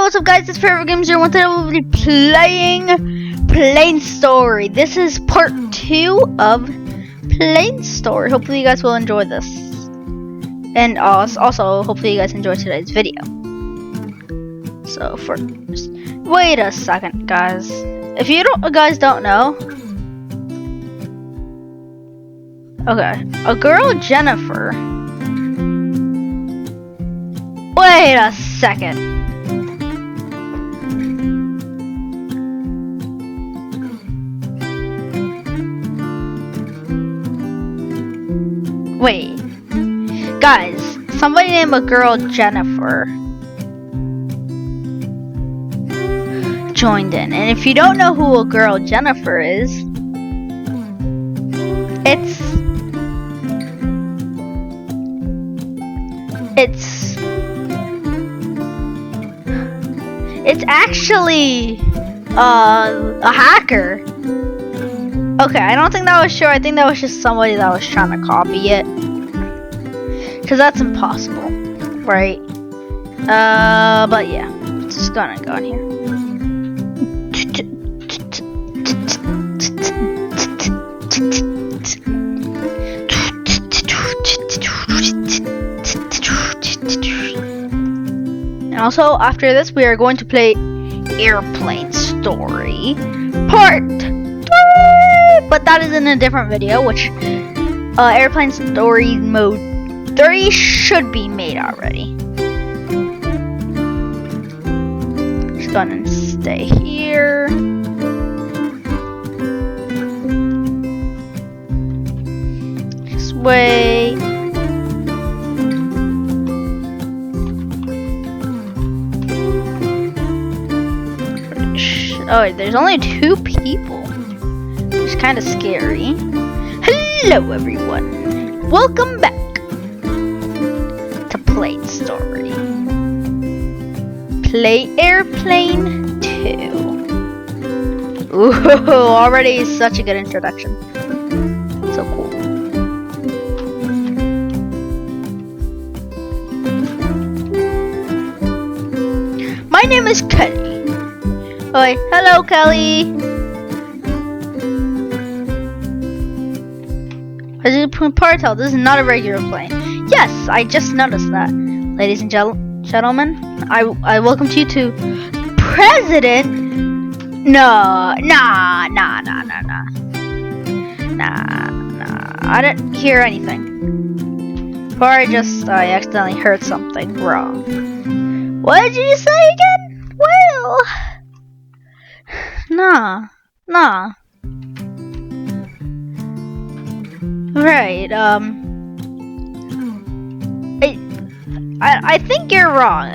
what's up guys, it's Forever Games here, and today we'll be playing Plane Story. This is part 2 of Plane Story. Hopefully you guys will enjoy this. And also, hopefully you guys enjoy today's video. So first, wait a second guys. If you guys don't know, okay, a girl Jennifer. Wait a second. Wait, guys, somebody named a girl Jennifer joined in, and if you don't know who a girl Jennifer is, it's actually a hacker. Okay, I don't think that was sure. I think that was just somebody that was trying to copy it. Because that's impossible, right? But yeah, just gonna go in here. And also, after this, we are going to play Airplane Story Part 3! But that is in a different video, which Airplane Story Mode 3 should be made already. Just gonna stay here. Just wait. Oh, there's only 2 people. It's kind of scary. Hello, everyone. Welcome back to Plane Story. Play Airplane 2. Ooh, already such a good introduction. So cool. My name is Kelly. Oi, hello, Kelly. As you can tell, this is not a regular plane. Yes, I just noticed that. Ladies and gentlemen, I welcome you to President. Nah. I didn't hear anything. Or I accidentally heard something wrong. What did you say again? Well, nah. Right, I think you're wrong.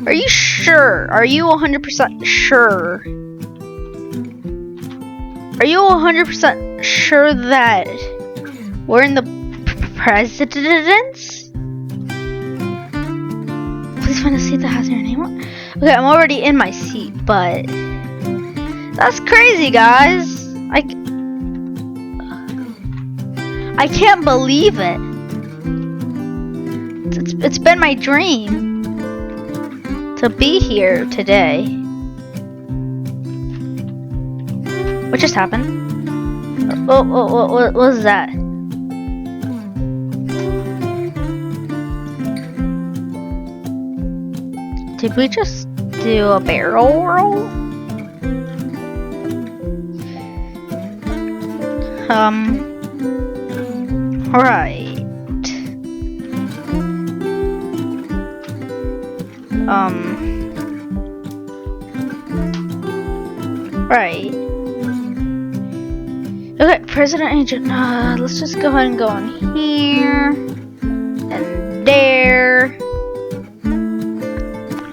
Are you sure? Are you 100% sure? Are you 100% sure that we're in the president's? Please find a seat that has your name on. Okay, I'm already in my seat, but that's crazy, guys. I can't believe it. It's been my dream to be here today. What just happened? What was that? Did we just do a barrel roll? Right. Right. Okay, President Agent. Let's just go ahead and go in here and there.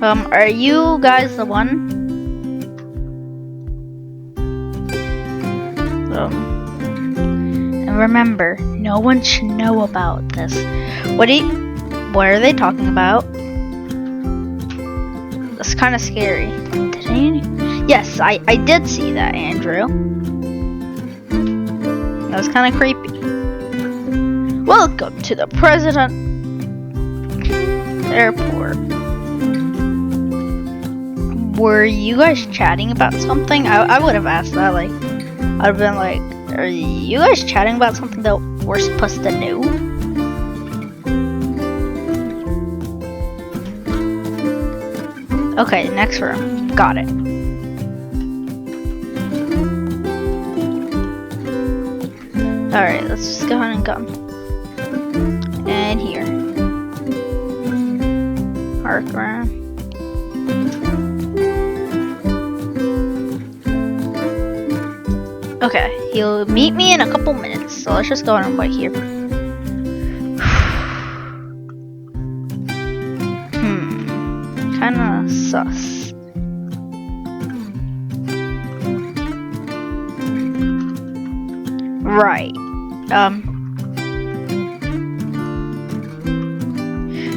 Are you guys the one? And remember, no one should know about this. What are they talking about? That's kind of scary. Yes, I did see that, Andrew. That was kind of creepy. Welcome to the President Airport. were you guys chatting about something? I would have asked that. Like, I'd have been like, are you guys chatting about something that we're supposed to know? Okay, next room. Got it. Alright, let's just go ahead and go. And here. Arc around. Okay, he'll meet me in a couple minutes, so let's just go ahead and wait here. Kinda sus. Right.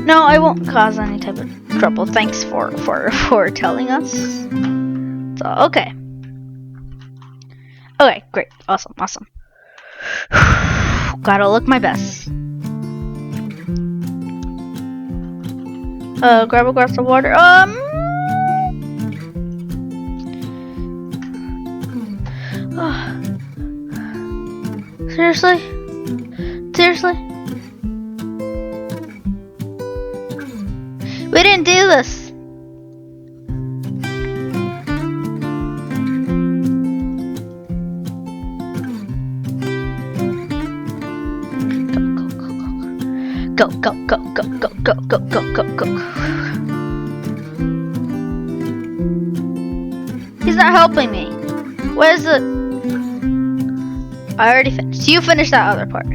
No, I won't cause any type of trouble. Thanks for telling us. So, okay. Okay, great. Awesome. Gotta look my best. Grab a glass of water. Seriously? We didn't do this. Go. He's not helping me. What is it? I already finished. You finished that other part.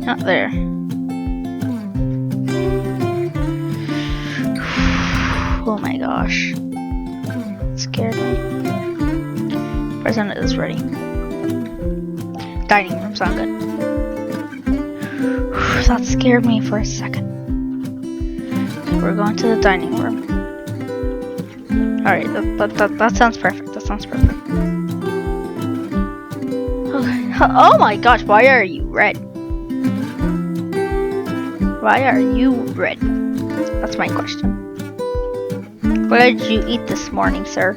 Not there. Oh my gosh. It scared me. Present is ready. Dining room sound good. That scared me for a second. We're going to the dining room. Alright, that sounds perfect. Okay. Oh my gosh, why are you red? That's my question. What did you eat this morning, sir?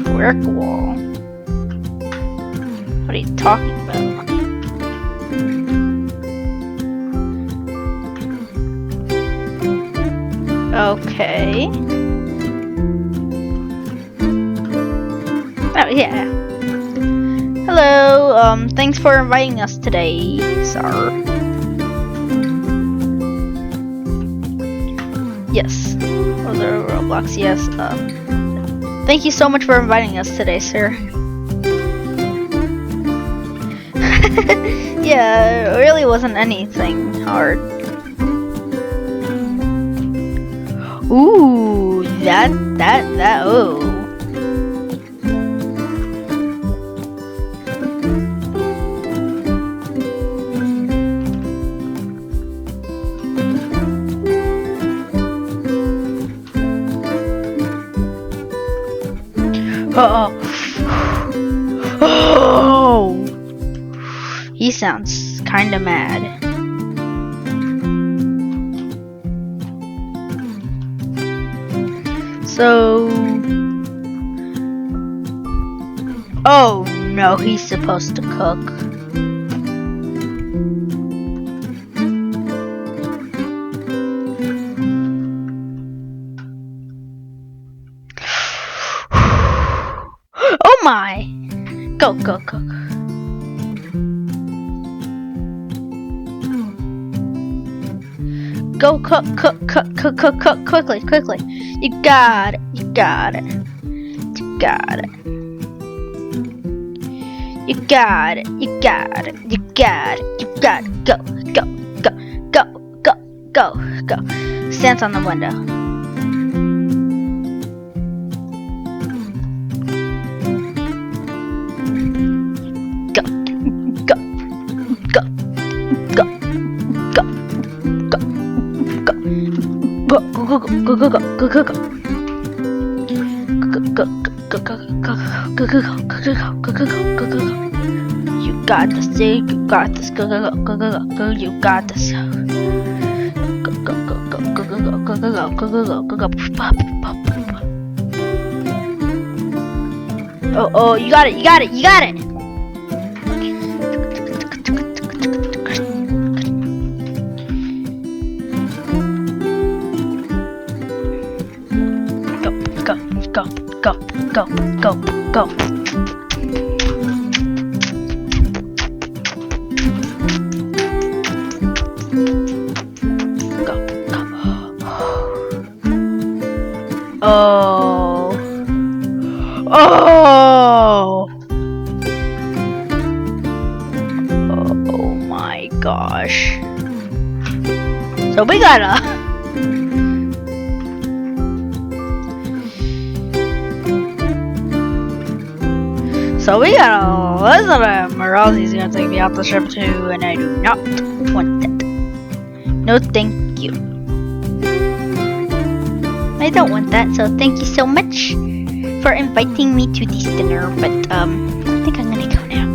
Brick wall. What are you talking about? Okay. Oh yeah. Hello. Thanks for inviting us today, sir. Yes. Other Roblox. Yes. Thank you so much for inviting us today, sir. Yeah, it really wasn't anything hard. Ooh, oh. Oh! He sounds kinda mad. So... Oh no, he's supposed to cook. Oh my! Go. Go cook quickly. You got it. Go. Stands on the window. Go. You got this. You got this. Go, go, go, go, go, go, go. You got this. Go, go, go, go, go, go, go, go, go, go, go, go, go, go. Oh, you got it. You got it. You got it. Go, go, go, go, go, go. Oh. Oh. Oh my gosh. So we gotta. So we gotta listen to him, or else he's gonna take me off the ship too, and I do not want that. No, thank you. I don't want that, so thank you so much for inviting me to this dinner, but I think I'm gonna go now.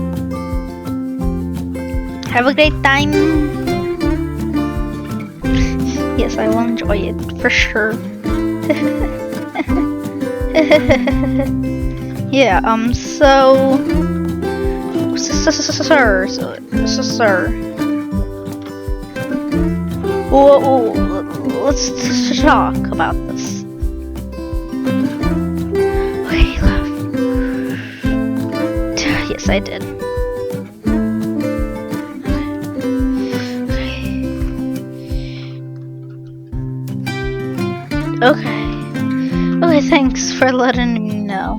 Have a great time. Yes, I will enjoy it for sure. Yeah, sir. Whoa, let's talk about this. Okay, love. Yes, I did. Okay. Okay, thanks for letting me know.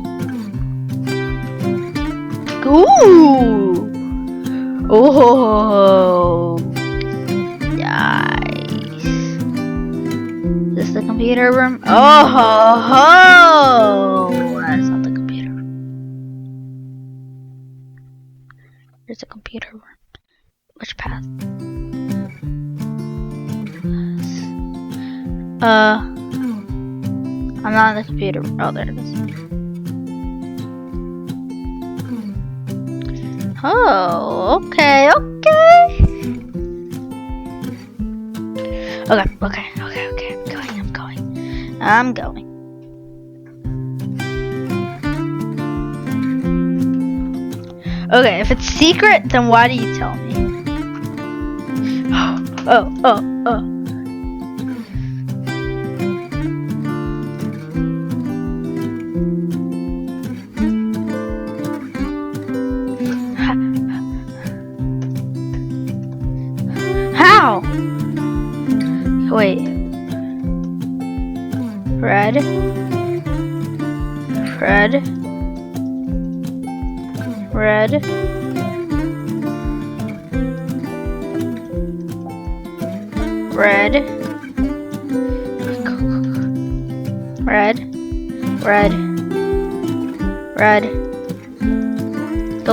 Ooh! Oh! Nice. Is this the computer room? Oh! That's not the computer room. There's the computer room. Which path? I'm not in the computer room. Oh, there it is. Oh, okay. Okay. I'm going. Okay, if it's secret, then why do you tell me? Oh. How? Wait. Red. Red.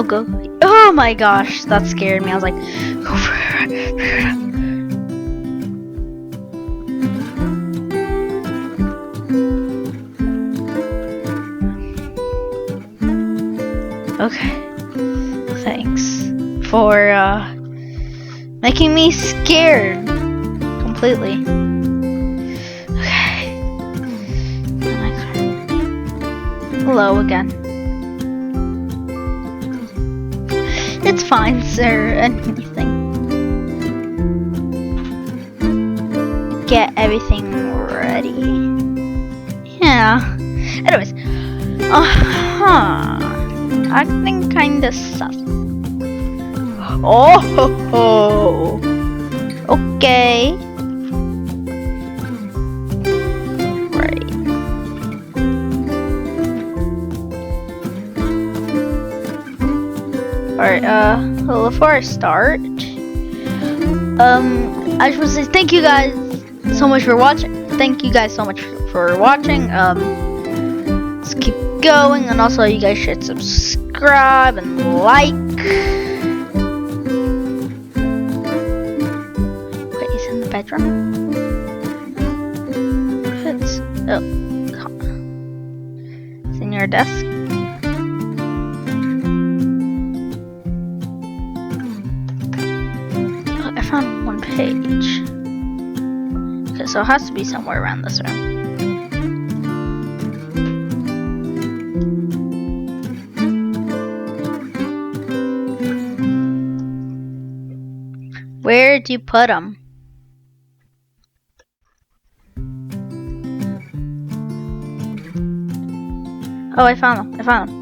Go. Oh my gosh, that scared me. I was like, okay. Thanks for making me scared completely. Okay. Oh my God. Hello again. It's fine, sir. Anything. Get everything ready. Yeah. Anyways. Acting kinda sus. Oh. Okay. Right. Alright, well, before I start, I just want to say thank you guys so much for watching. Thank you guys so much for watching. Let's keep going, and also you guys should subscribe and like. Wait, he's in the bedroom? It's in your desk. page. Okay, so it has to be somewhere around this room. Where'd you put them? Oh, I found them. I found them.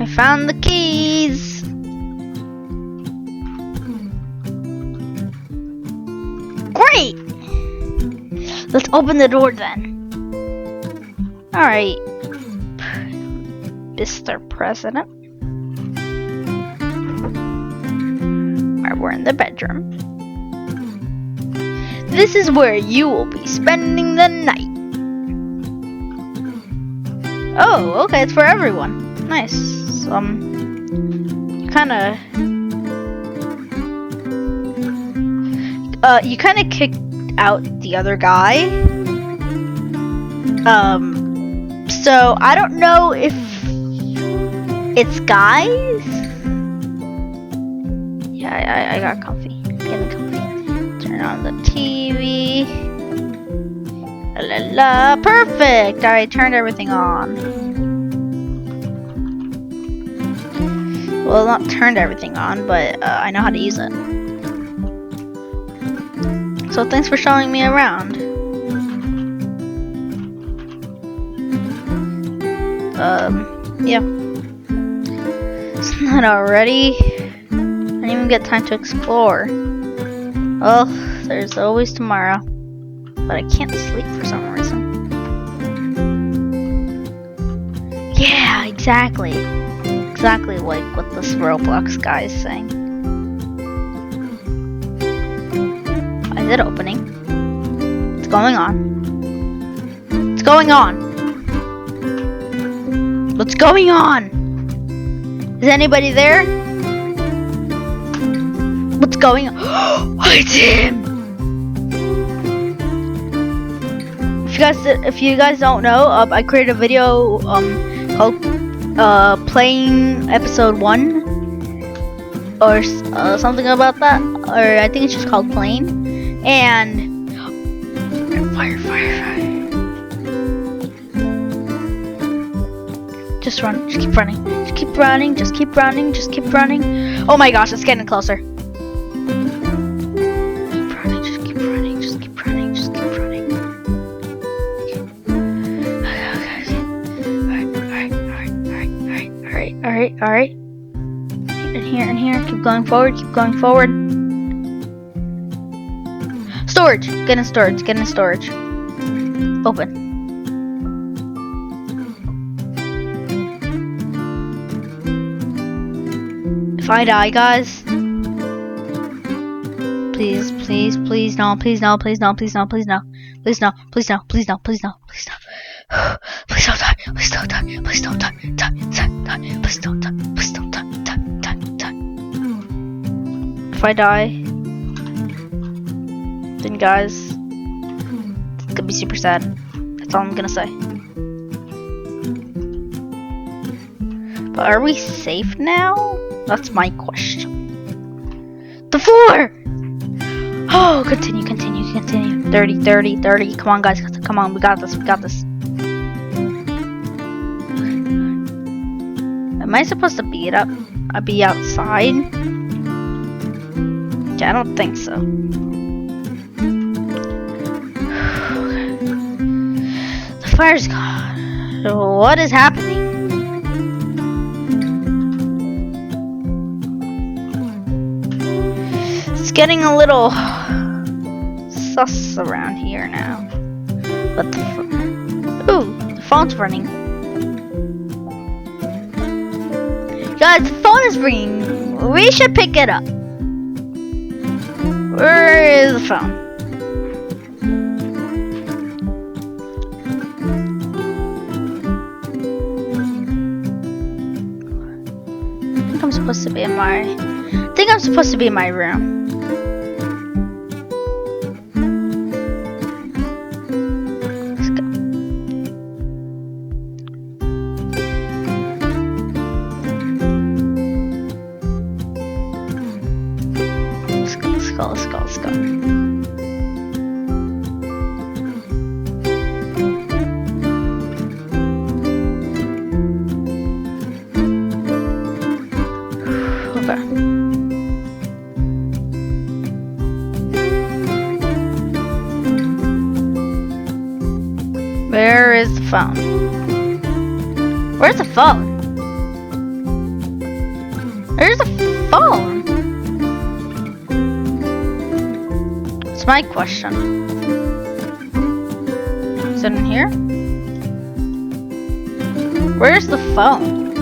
I found the keys. Great. Let's open the door then. All right, Mr. President. Alright, we're in the bedroom. This is where you will be spending the night. Oh, okay, it's for everyone. Nice. You kind of kicked out the other guy. So I don't know if it's guys. Yeah, I got comfy. Getting comfy. Turn on the TV. La la, perfect. I turned everything on. Well, not turned everything on, but I know how to use it. So thanks for showing me around. Yeah. Isn't that already? I didn't even get time to explore. Well, there's always tomorrow. But I can't sleep for some reason. Yeah, exactly. Exactly like what this Roblox guy is saying. Why is it opening? What's going on? What's going on? What's going on? Is anybody there? What's going on? It's him! If you guys don't know, I created a video called playing episode 1 or something about that, or I think it's just called playing. And fire. Just run, just keep running, just keep running, just keep running, just keep running. Oh my gosh, it's getting closer. Alright. In here, keep going forward, Storage, get in storage. Open. If I die, guys, please, no. Please don't die. If I die, then guys, it's gonna be super sad. That's all I'm gonna say. But are we safe now? That's my question. The floor! Oh, continue. 30. Come on, guys. Come on, we got this. Am I supposed to beat up? I'll be outside? Yeah, I don't think so. The fire's gone. What is happening? It's getting a little sus around here now. What the ooh, the phone's running. Guys, the phone is ringing. We should pick it up. Where is the phone? I think I'm supposed to be in my room. Let's go. Let's go. let's go. Where is the phone? Where's the phone? Where's the phone? That's my question. Is it in here? Where's the phone?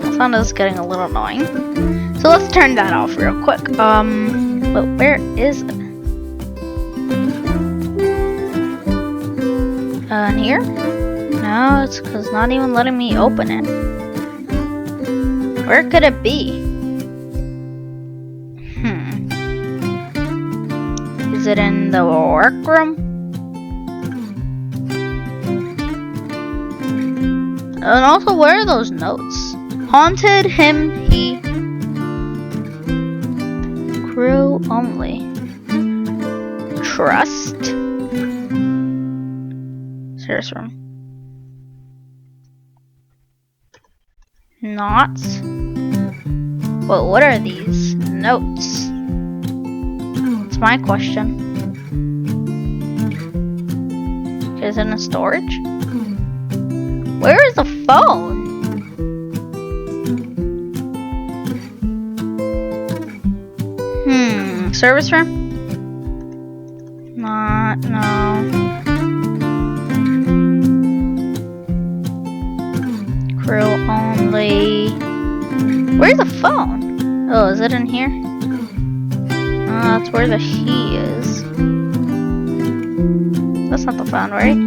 The sound is getting a little annoying. So let's turn that off real quick. But where is it? In here? No, it's because not even letting me open it. Where could it be? Is it in the workroom? And also, where are those notes? Haunted him, he. Crew only. Trust. Serious room. Knots. Well, what are these notes? That's my question. Is it in storage? Where is the phone? Service room? No. Crew only. Where's the phone? Oh, is it in here? That's where the he is. That's not the phone, right?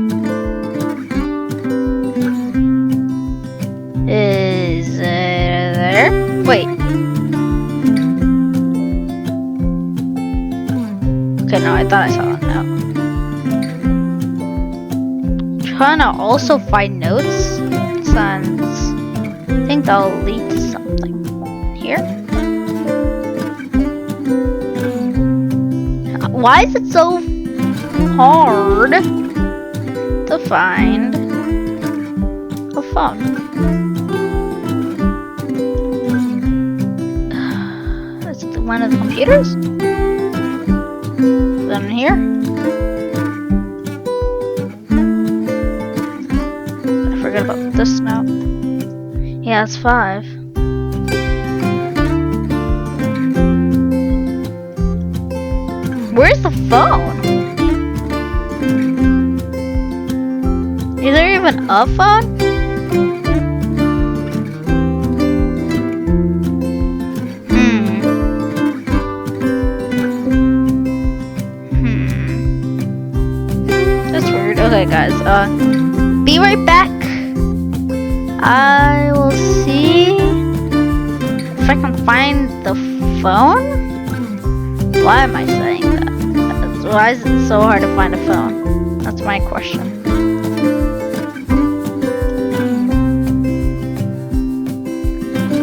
Is it there? Wait. Okay, no, I thought I saw it now. Trying to also find notes. And I think that'll lead to something. Here? Why is it so hard to find a phone? Is it one of the computers? Is it in here? I forgot about this now. Yeah, it's 5. Where's the phone? Is there even a phone? That's weird. Okay, guys. Be right back. I will see if I can find the phone. Why am I saying that? Why is it so hard to find a phone? That's my question.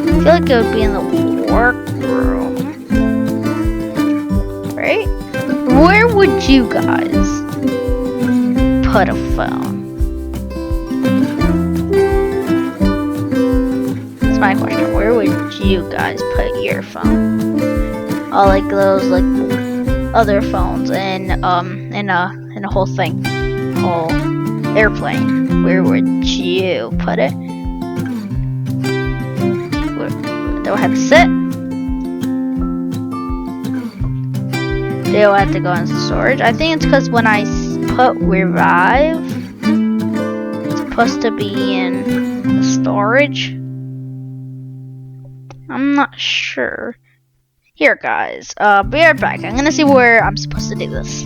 I feel like it would be in the workroom. Right? Where would you guys put a phone? That's my question. Where would you guys put your phone? Like those other phones in a whole thing, whole airplane. Where would you put it? Do I have to sit? Do I have to go into storage? I think it's because when I put revive, it's supposed to be in the storage. I'm not sure. Here, guys, be right back. I'm gonna see where I'm supposed to do this.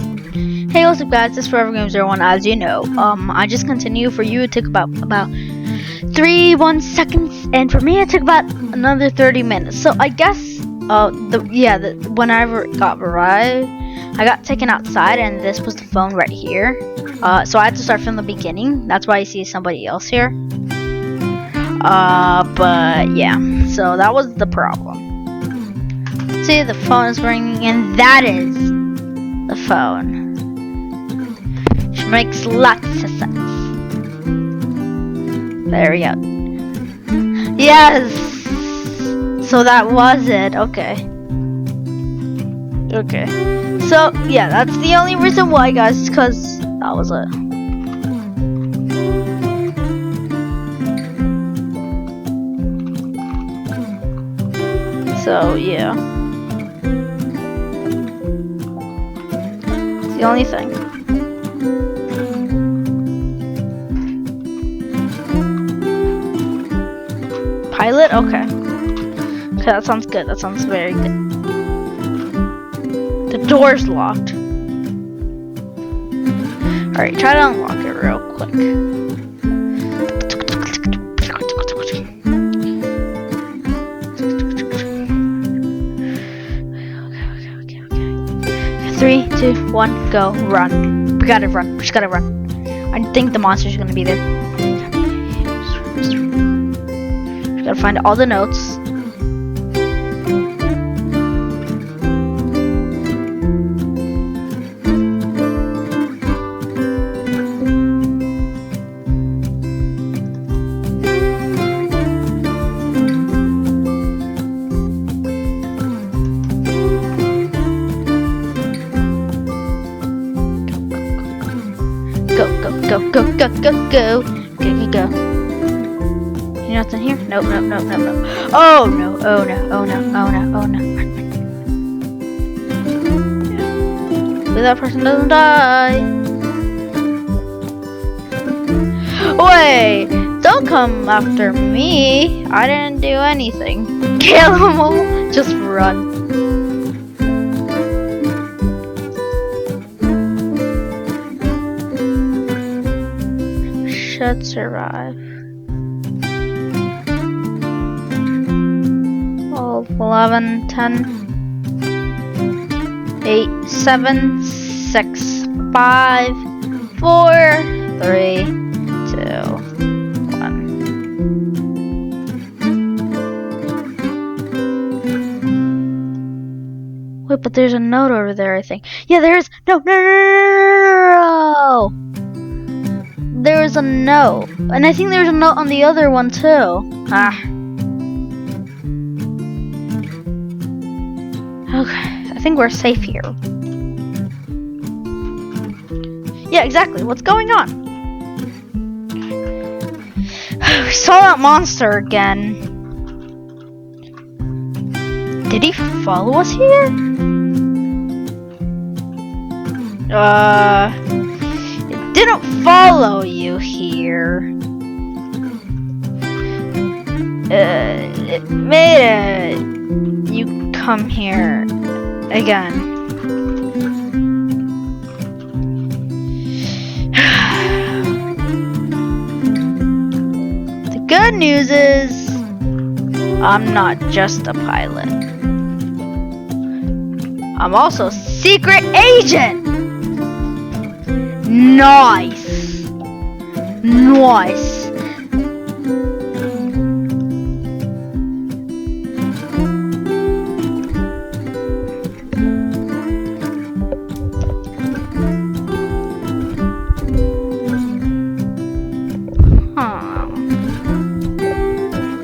Hey, what's up, guys? This is Forever Games 01. As you know, I just continue. For you, it took about 1 second, and for me, it took about another 30 minutes. So I guess, when I got revived, I got taken outside, and this was the phone right here. So I had to start from the beginning. That's why you see somebody else here. But yeah, so that was the problem. See, the phone is ringing, and that is the phone. Which makes lots of sense. There we go. Yes! So that was it. Okay. Okay. So, yeah, that's the only reason why, guys, because that was it. So, yeah. It's the only thing. Pilot? Okay. Okay, that sounds good. That sounds very good. The door's locked. Alright, try to unlock it real quick. Okay. 3, 2, 1, go. Run. We gotta run. We just gotta run. I think the monster's gonna be there. We gotta find all the notes. Go. You nothing here? Nope. Oh no. Hopefully that person doesn't die. Wait, don't come after me. I didn't do anything. Kill them all. Just run. Should survive. 12, 11, 10, 8, 7, 6, 5, 4, 3, 2, 1. Wait, but there's a note over there, I think. Yeah, there is. No. There is a note. And I think there's a note on the other one too. Okay, I think we're safe here. Yeah, exactly. What's going on? We saw that monster again. Did he follow us here? It didn't follow you here. It made you come here again. The good news is I'm not just a pilot. I'm also a secret agent. Nice.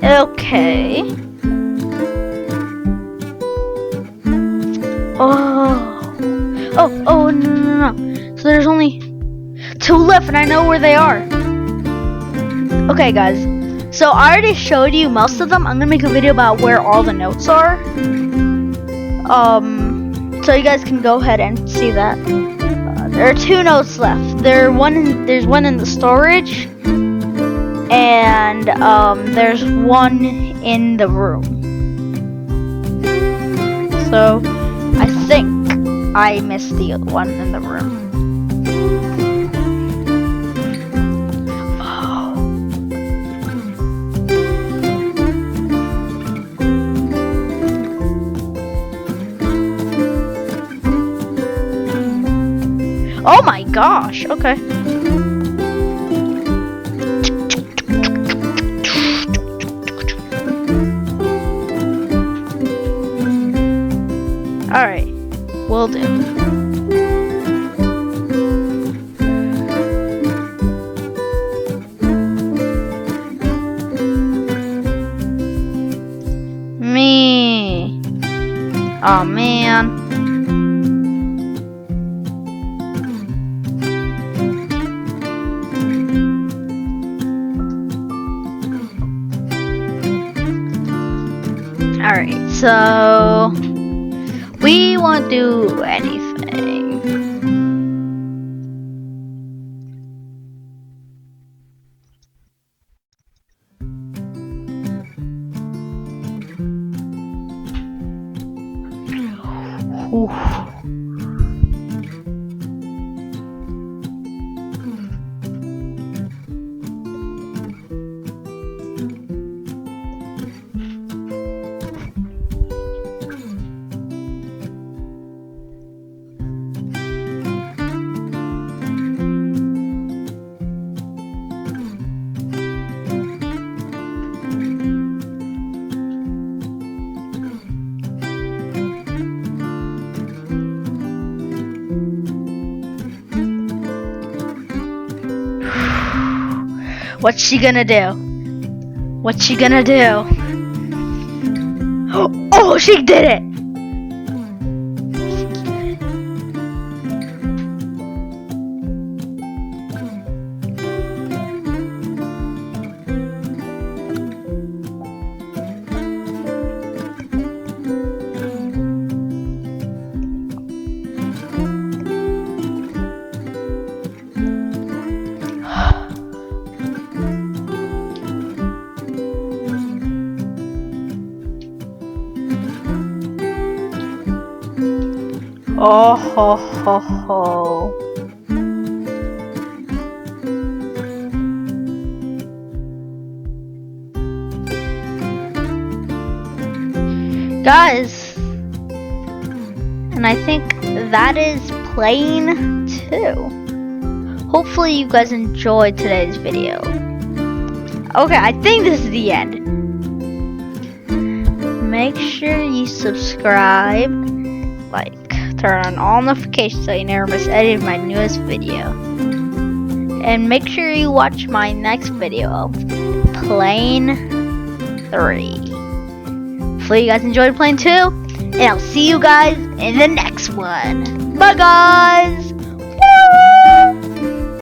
Okay. Oh, no. So there's only 2 left and I know where they are. Okay, guys. So I already showed you most of them. I'm gonna make a video about where all the notes are. So you guys can go ahead and see that. There are 2 notes left. There's one in the storage, and there's one in the room. So I think I missed the one in the room. Oh my gosh, okay. Oh man. Alright, so we won't do anything. Oof. What's she gonna do? What's she gonna do? Oh, she did it! Oh ho ho ho. Guys, and I think that is Plane 2. Hopefully you guys enjoyed today's video. Okay, I think this is the end. Make sure you subscribe, like, turn on all notifications so you never miss any of my newest video. And make sure you watch my next video of Plane 3. Hopefully you guys enjoyed Plane 2, and I'll see you guys in the next one. Bye guys!